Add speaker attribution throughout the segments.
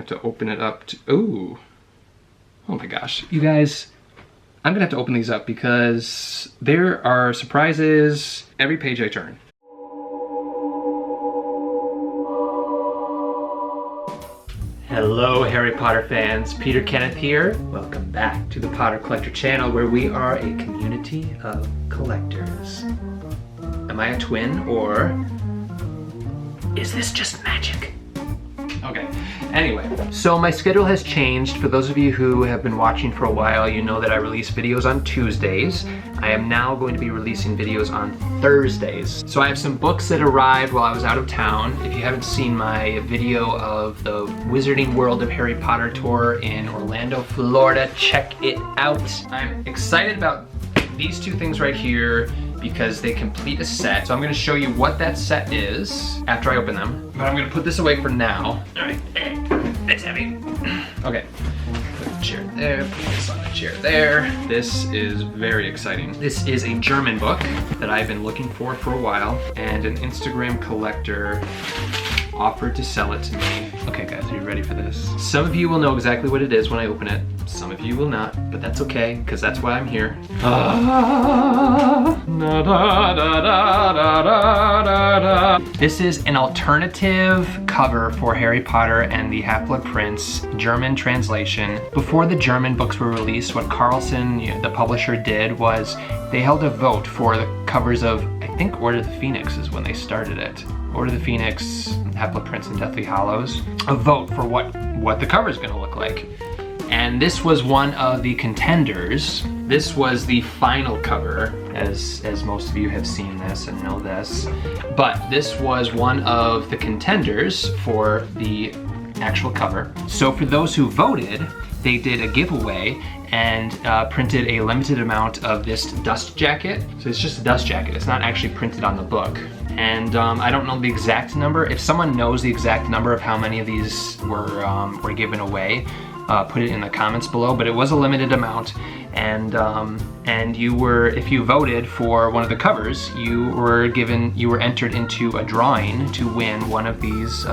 Speaker 1: have to open it up to, ooh. Oh my gosh. You guys, I'm gonna have to open these up because there are surprises every page I turn. Hello Harry Potter fans, Peter Kenneth here. Welcome back to the Potter Collector channel where we are a community of collectors. Am I a twin or is this just magic? Okay, anyway, so my schedule has changed. For those of you who have been watching for a while, you know that I release videos on Tuesdays. I am now going to be releasing videos on Thursdays. So I have some books that arrived while I was out of town. If you haven't seen my video of the Wizarding World of Harry Potter tour in Orlando, Florida, check it out. I'm excited about these two things right here because they complete a set. So I'm gonna show you what that set is after I open them. But I'm gonna put this away for now. All right, it's heavy. Okay, put the chair there, put this on the chair there. This is very exciting. This is a German book that I've been looking for a while, and an Instagram collector offered to sell it to me. Okay guys, are you ready for this? Some of you will know exactly what it is when I open it. Some of you will not, but that's okay, because that's why I'm here. This is an alternative cover for Harry Potter and the Half-Blood Prince, German translation. Before the German books were released, what Carlsen, the publisher, did was they held a vote for the covers of, I think, Order of the Phoenix is when they started it. Order of the Phoenix, Half-Blood Prince, and Deathly Hallows. A vote for what the cover is gonna look like. And this was one of the contenders. This was the final cover, as most of you have seen this and know this. But this was one of the contenders for the actual cover. So for those who voted, they did a giveaway and printed a limited amount of this dust jacket. So it's just a dust jacket. It's not actually printed on the book. And I don't know the exact number. If someone knows the exact number of how many of these were given away, put it in the comments below. But it was a limited amount, and if you voted for one of the covers, you were entered into a drawing to win one of these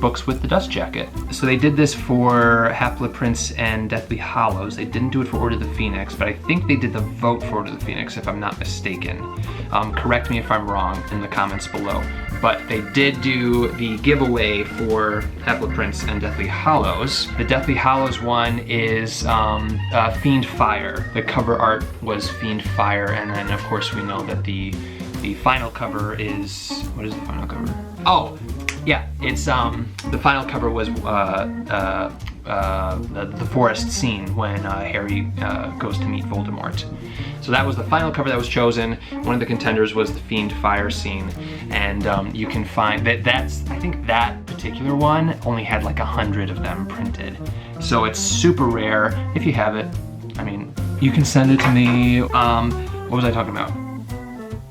Speaker 1: books with the dust jacket. So they did this for Half-Blood Prince and Deathly Hallows. They didn't do it for Order of the Phoenix, but I think they did the vote for Order of the Phoenix, if I'm not mistaken. Correct me if I'm wrong in the comments below. But they did do the giveaway for Half-Blood Prince and Deathly Hallows. The Deathly Hallows one is Fiend Fire. The cover art was Fiend Fire, and then of course we know that the final cover is, what is the final cover? Oh, yeah, it's the final cover was the forest scene when Harry goes to meet Voldemort. So that was the final cover that was chosen. One of the contenders was the Fiend Fire scene, and you can find that's I think that particular one only had like 100 of them printed. So it's super rare. If you have it, I mean, you can send it to me. What was I talking about?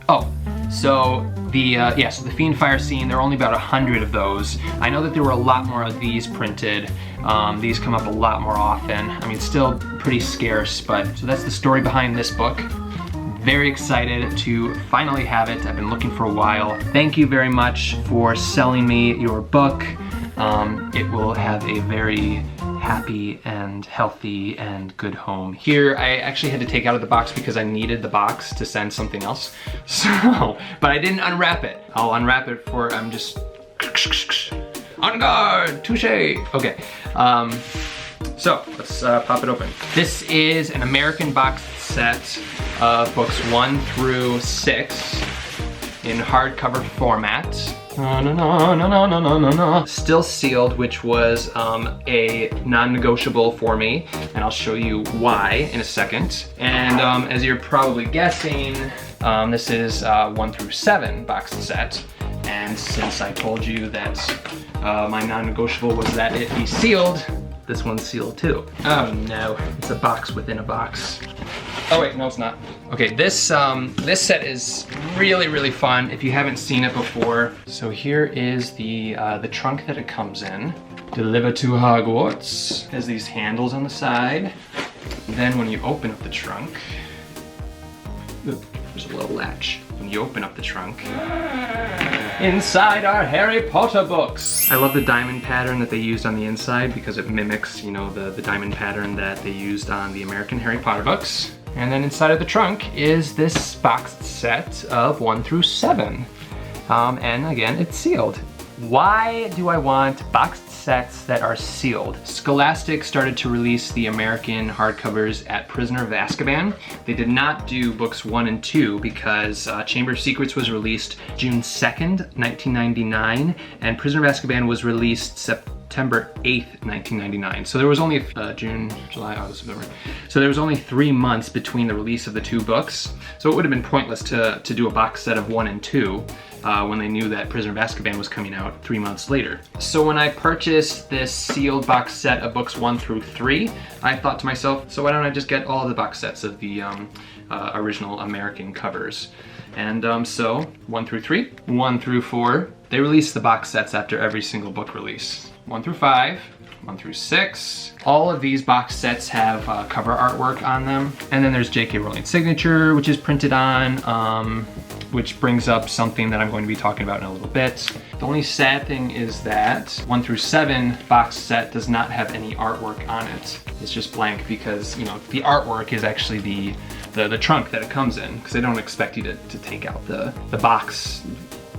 Speaker 1: Oh, so so the Fiend Fire scene, there are only about 100 of those. I know that there were a lot more of these printed. These come up a lot more often. I mean, still pretty scarce, but so that's the story behind this book. Very excited to finally have it. I've been looking for a while. Thank you very much for selling me your book. It will have a very happy and healthy and good home. Here, I actually had to take out of the box because I needed the box to send something else. So, but I didn't unwrap it. I'll unwrap it I'm just, on guard, touche. Okay, so let's pop it open. This is an American box set of books 1 through 6 in hardcover format. Still sealed, which was a non-negotiable for me, and I'll show you why in a second. And as you're probably guessing, this is 1 through 7 box set. And since I told you that my non-negotiable was that it be sealed, this one's sealed too. Oh no, it's a box within a box. Oh wait, no it's not. Okay, this set is really, really fun if you haven't seen it before. So here is the trunk that it comes in. Delivered to Hogwarts. It has these handles on the side. Then when you open up the trunk, there's a little latch. when you open up the trunk, inside are Harry Potter books. I love the diamond pattern that they used on the inside because it mimics, you know, the diamond pattern that they used on the American Harry Potter books. And then inside of the trunk is this boxed set of 1 through 7. And again, it's sealed. Why do I want boxed sets that are sealed? Scholastic started to release the American hardcovers at Prisoner of Azkaban. They did not do books 1 and 2 because Chamber of Secrets was released June 2nd, 1999, and Prisoner of Azkaban was released September 8th, 1999. So there was only June, July, August, September. So there was only 3 months between the release of the 2 books. So it would have been pointless to do a box set of 1 and 2 when they knew that Prisoner of Azkaban was coming out 3 months later. So when I purchased this sealed box set of books 1 through 3, I thought to myself, so why don't I just get all the box sets of the original American covers? And so 1 through 3, 1 through 4, they release the box sets after every single book release. 1 through 5, 1 through 6. All of these box sets have cover artwork on them. And then there's J.K. Rowling's signature, which is printed on, which brings up something that I'm going to be talking about in a little bit. The only sad thing is that 1 through 7 box set does not have any artwork on it. It's just blank because, you know, the artwork is actually the trunk that it comes in, because they don't expect you to take out the box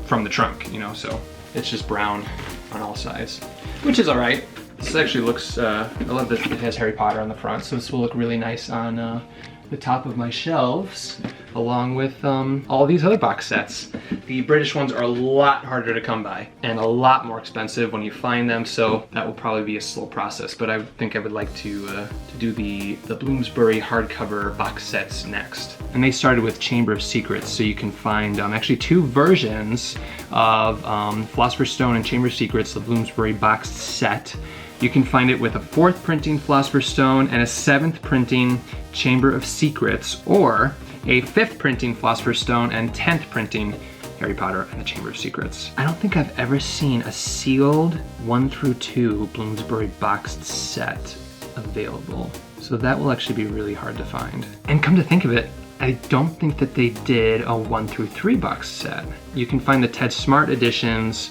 Speaker 1: from the trunk, you know, so it's just brown on all sides, which is all right. This actually looks, I love that it has Harry Potter on the front, so this will look really nice on the top of my shelves, along with all these other box sets. The British ones are a lot harder to come by and a lot more expensive when you find them, so that will probably be a slow process, but I think I would like to do the Bloomsbury hardcover box sets next. And they started with Chamber of Secrets, so you can find actually 2 versions of Philosopher's Stone and Chamber of Secrets, the Bloomsbury boxed set. You can find it with a 4th printing Philosopher's Stone and a 7th printing Chamber of Secrets, or a 5th printing Philosopher's Stone and 10th printing Harry Potter and the Chamber of Secrets. I don't think I've ever seen a sealed 1 through 2 Bloomsbury boxed set available. So that will actually be really hard to find. And come to think of it, I don't think that they did a 1 through 3 box set. You can find the Ted Smart editions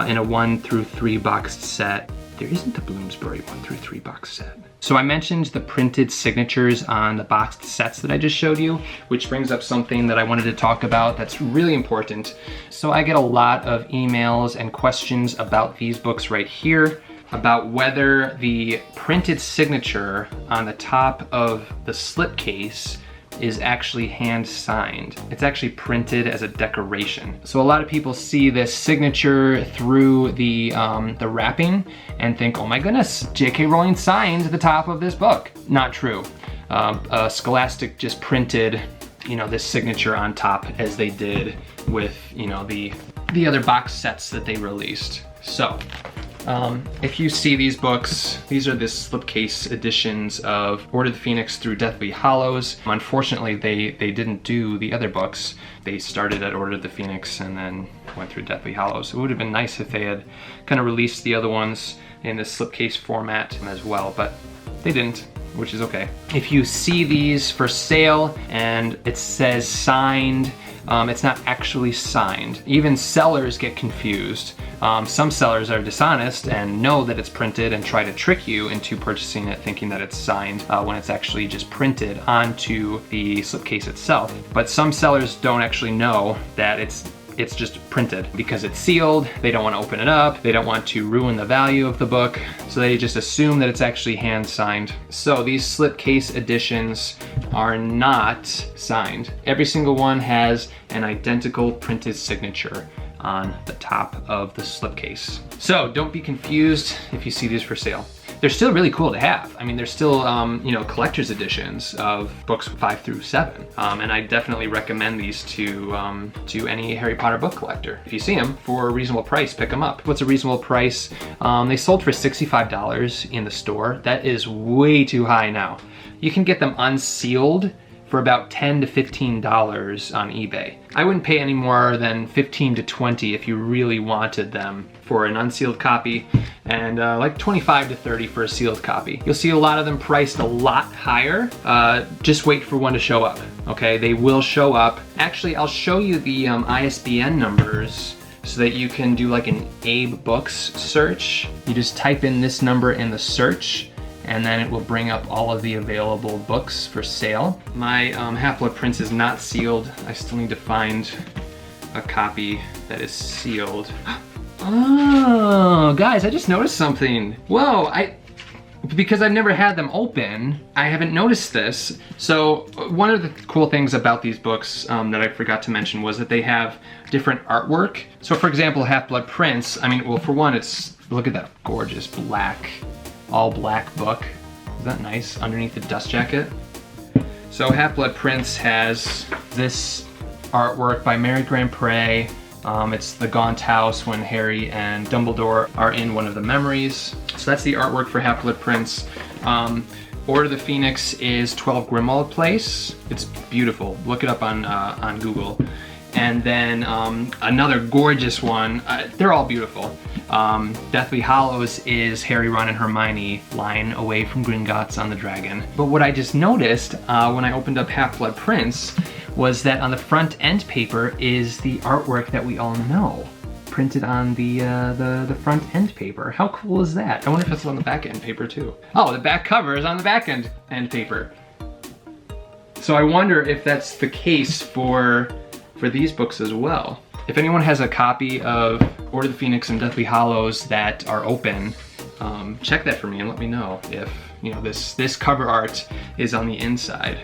Speaker 1: in a 1 through 3 boxed set. There isn't a Bloomsbury 1 through 3 box set. So I mentioned the printed signatures on the boxed sets that I just showed you, which brings up something that I wanted to talk about that's really important. So I get a lot of emails and questions about these books right here, about whether the printed signature on the top of the slipcase is actually hand signed. It's actually printed as a decoration. So a lot of people see this signature through the wrapping and think, oh my goodness, J.K. Rowling signed the top of this book. Not true. Scholastic just printed, you know, this signature on top as they did with, you know, the other box sets that they released. So if you see these books, these are the slipcase editions of Order of the Phoenix through Deathly Hallows. Unfortunately, they didn't do the other books. They started at Order of the Phoenix and then went through Deathly Hallows. It would have been nice if they had kind of released the other ones in the slipcase format as well, but they didn't, which is okay. If you see these for sale and it says signed, it's not actually signed. Even sellers get confused. Some sellers are dishonest and know that it's printed and try to trick you into purchasing it thinking that it's signed when it's actually just printed onto the slipcase itself. But some sellers don't actually know that it's just printed because it's sealed. They don't want to open it up. They don't want to ruin the value of the book. So they just assume that it's actually hand signed. So these slipcase editions are not signed. Every single one has an identical printed signature on the top of the slipcase. So don't be confused if you see these for sale. They're still really cool to have. I mean, they're still, you know, collector's editions of books 5 through 7. And I definitely recommend these to any Harry Potter book collector. If you see them for a reasonable price, pick them up. What's a reasonable price? They sold for $65 in the store. That is way too high now. You can get them unsealed for about $10 to $15 on eBay. I wouldn't pay any more than $15 to $20 if you really wanted them for an unsealed copy, and like $25 to $30 for a sealed copy. You'll see a lot of them priced a lot higher. Just wait for one to show up, okay? They will show up. Actually, I'll show you the ISBN numbers so that you can do like an Abe Books search. You just type in this number in the search, and then it will bring up all of the available books for sale. My Half-Blood Prince is not sealed. I still need to find a copy that is sealed. Oh, guys, I just noticed something. Whoa, because I've never had them open, I haven't noticed this. So one of the cool things about these books that I forgot to mention was that they have different artwork. So for example, Half-Blood Prince, I mean, well, for one, look at that gorgeous black, all black book. Is that nice underneath the dust jacket? So Half-Blood Prince has this artwork by Mary Grandpré. It's the Gaunt House when Harry and Dumbledore are in one of the memories. So that's the artwork for Half-Blood Prince. Order of the Phoenix is 12 Grimmauld Place. It's beautiful. Look it up on Google. And then another gorgeous one. They're all beautiful. Deathly Hallows is Harry, Ron, and Hermione flying away from Gringotts on the dragon. But what I just noticed when I opened up Half-Blood Prince was that on the front end paper is the artwork that we all know, printed on the front end paper. How cool is that? I wonder if it's on the back end paper too. Oh, the back cover is on the back end paper. So I wonder if that's the case for these books as well. If anyone has a copy of Order of the Phoenix and Deathly Hallows that are open, check that for me and let me know if this cover art is on the inside.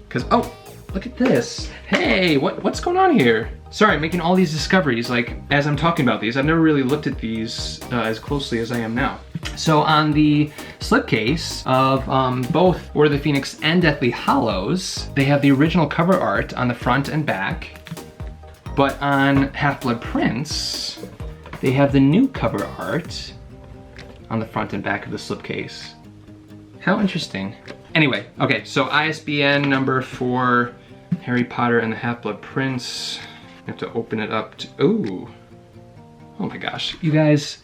Speaker 1: Cause oh, look at this. Hey, what's going on here? Sorry, I'm making all these discoveries like as I'm talking about these. I've never really looked at these as closely as I am now. So on the slipcase of both Order of the Phoenix and Deathly Hallows, they have the original cover art on the front and back. But on Half-Blood Prince, they have the new cover art on the front and back of the slipcase. How interesting. Anyway, okay, so ISBN number for Harry Potter and the Half-Blood Prince. I have to open it up to, oh my gosh. You guys,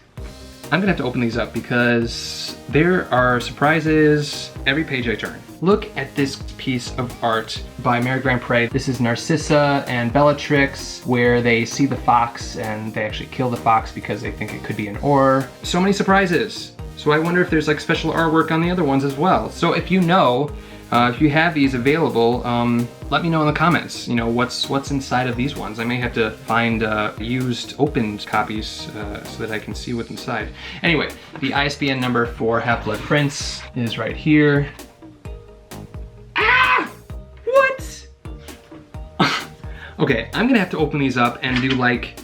Speaker 1: I'm gonna have to open these up because there are surprises every page I turn. Look at this piece of art by Mary Grandpré. This is Narcissa and Bellatrix, where they see the fox and they actually kill the fox because they think it could be an oar. So many surprises. So I wonder if there's like special artwork on the other ones as well. So if you know, if you have these available, let me know in the comments, what's inside of these ones. I may have to find used opened copies so that I can see what's inside. Anyway, the ISBN number for Half-Blood Prince is right here. Ah! What? Okay, I'm gonna have to open these up and do like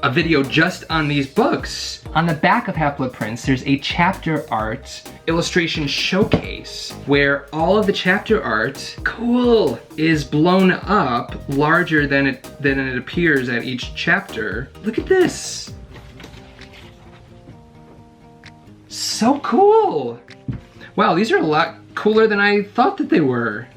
Speaker 1: a video just on these books. On the back of Half-Blood Prince, there's a chapter art illustration showcase where all of the chapter art, cool, is blown up larger than it appears at each chapter. Look at this. So cool. Wow, these are a lot cooler than I thought that they were.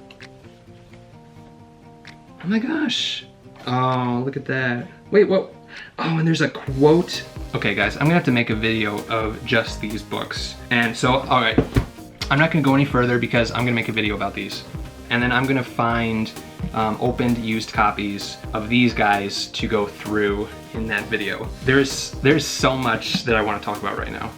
Speaker 1: Oh my gosh. Oh, look at that. Wait, what? Oh, and there's a quote. Okay guys, I'm gonna have to make a video of just these books. And so, all right, I'm not gonna go any further because I'm gonna make a video about these. And then I'm gonna find opened used copies of these guys to go through in that video. There's so much that I wanna talk about right now,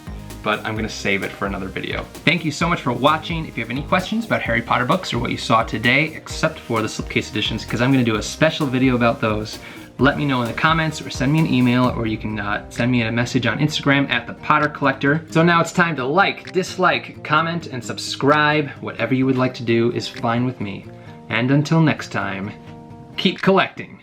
Speaker 1: but I'm gonna save it for another video. Thank you so much for watching. If you have any questions about Harry Potter books or what you saw today, except for the slipcase editions, because I'm gonna do a special video about those, let me know in the comments or send me an email, or you can send me a message on Instagram at The Potter Collector. So now it's time to like, dislike, comment, and subscribe. Whatever you would like to do is fine with me. And until next time, keep collecting.